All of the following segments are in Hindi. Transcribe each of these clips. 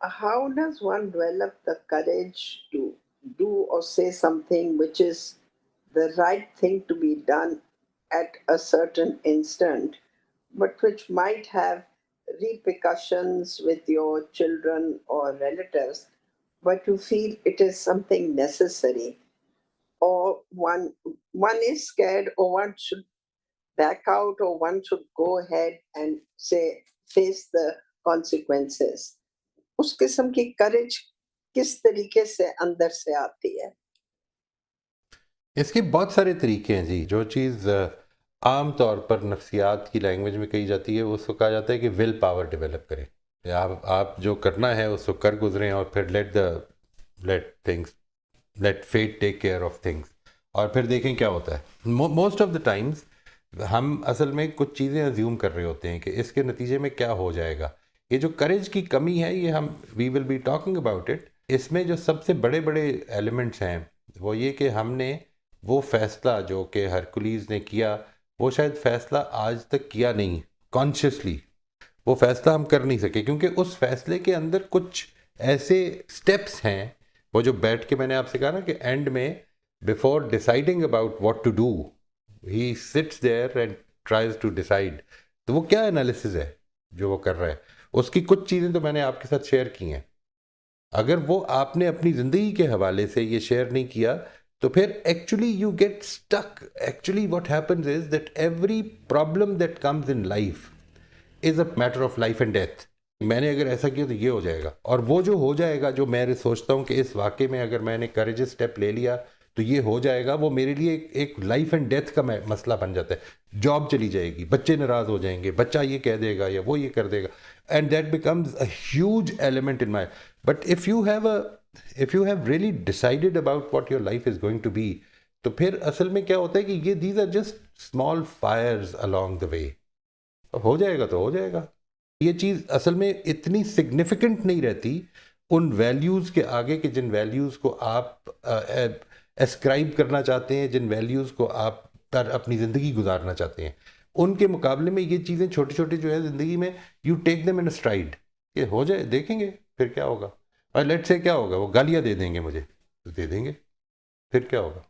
how does one develop the courage to do or say something which is the right thing to be done at a certain instant, but which might have repercussions with your children or relatives, but you feel it is something necessary, or one is scared, or one should back out, or one should go ahead and say face the consequences. उस किस्म की करेज किस तरीके से अंदर से आती है? इसके बहुत सारे तरीके हैं जी। जो चीज़ आम तौर पर नफ्सियात की लैंग्वेज में कही जाती है, वो उसको कहा जाता है कि विल पावर डेवलप करें। या आप जो करना है उसको कर गुजरें, और फिर let fate take care of things, और फिर देखें क्या होता है। मोस्ट ऑफ द टाइम्स हम असल में कुछ चीज़ें अज्यूम कर रहे होते हैं कि इसके नतीजे में क्या हो जाएगा। ये जो करेज की कमी है, ये we will be talking about it. इसमें जो सबसे बड़े बड़े एलिमेंट्स हैं वो ये कि हमने वो फैसला जो कि हरकुलीज़ ने किया, वो शायद फैसला आज तक किया नहीं कॉन्शियसली। वो फैसला हम कर नहीं सके क्योंकि उस फैसले के अंदर कुछ ऐसे स्टेप्स हैं, वो जो बैठ के मैंने आपसे कहा ना कि एंड में before deciding about what to do he sits there and tries to decide. तो वो क्या एनालिसिस है जो वो कर रहा है, उसकी कुछ चीज़ें तो मैंने आपके साथ शेयर की हैं। अगर वो आपने अपनी ज़िंदगी के हवाले से ये शेयर नहीं किया तो फिर actually you get stuck. Actually what happens is that every problem that comes in life is a matter of life and death. मैंने अगर ऐसा किया तो ये हो जाएगा, और वो जो हो जाएगा, जो मैं सोचता हूँ कि इस वाक़े में अगर मैंने करेजियस स्टेप ले लिया तो ये हो जाएगा, वो मेरे लिए एक लाइफ एंड डेथ का मसला बन जाता है। जॉब चली जाएगी, बच्चे नाराज़ हो जाएंगे, बच्चा ये कह देगा या वो ये कर देगा, and that becomes a huge element in my. But if you have really decided about what your life is going to be, तो फिर असल में क्या होता है कि ये these are just small fires along the way. हो जाएगा तो हो जाएगा। ये चीज़ असल में इतनी सिग्निफिकेंट नहीं रहती उन वैल्यूज़ के आगे कि जिन वैल्यूज़ को आप एस्क्राइब करना चाहते हैं, जिन वैल्यूज़ को आप पर अपनी ज़िंदगी गुजारना चाहते हैं, उनके मुकाबले में ये चीज़ें छोटी छोटी जो है ज़िंदगी में, you take them in stride. ये हो जाए, देखेंगे फिर क्या होगा। और लेट से क्या होगा, वो गालियाँ दे देंगे मुझे तो दे देंगे, फिर क्या होगा।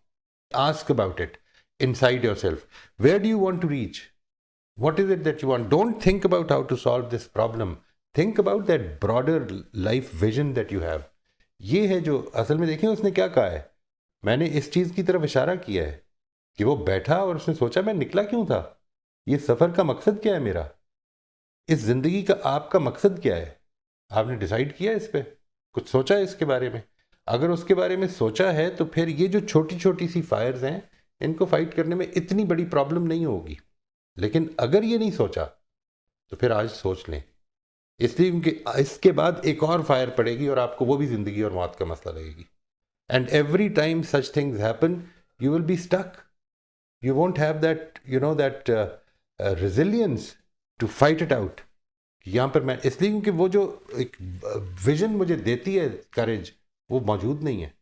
Ask about it inside yourself, where do you want to reach, what is it that you want? Don't think about how to solve this problem. Think about that broader life vision that you have. ये है जो असल में, देखें उसने क्या कहा है। मैंने इस चीज़ की तरफ इशारा किया है कि वो बैठा और उसने सोचा मैं निकला क्यों था, ये सफ़र का मकसद क्या है, मेरा इस ज़िंदगी का आपका मकसद क्या है। आपने डिसाइड किया इस पर, कुछ सोचा है इसके बारे में। अगर उसके बारे में सोचा है तो फिर ये जो छोटी छोटी सी फायर्स हैं, इनको फाइट करने में इतनी बड़ी प्रॉब्लम नहीं होगी। लेकिन अगर ये नहीं सोचा तो फिर आज सोच लें, इसलिए क्योंकि इसके बाद एक और फायर पड़ेगी और आपको वो भी ज़िंदगी और मौत का मसला लगेगी। And every time such things happen you will be stuck, you won't have that that resilience to fight it out. यहाँ पर मैं इसलिए क्योंकि वो जो एक विजन मुझे देती है करेज, वो मौजूद नहीं है।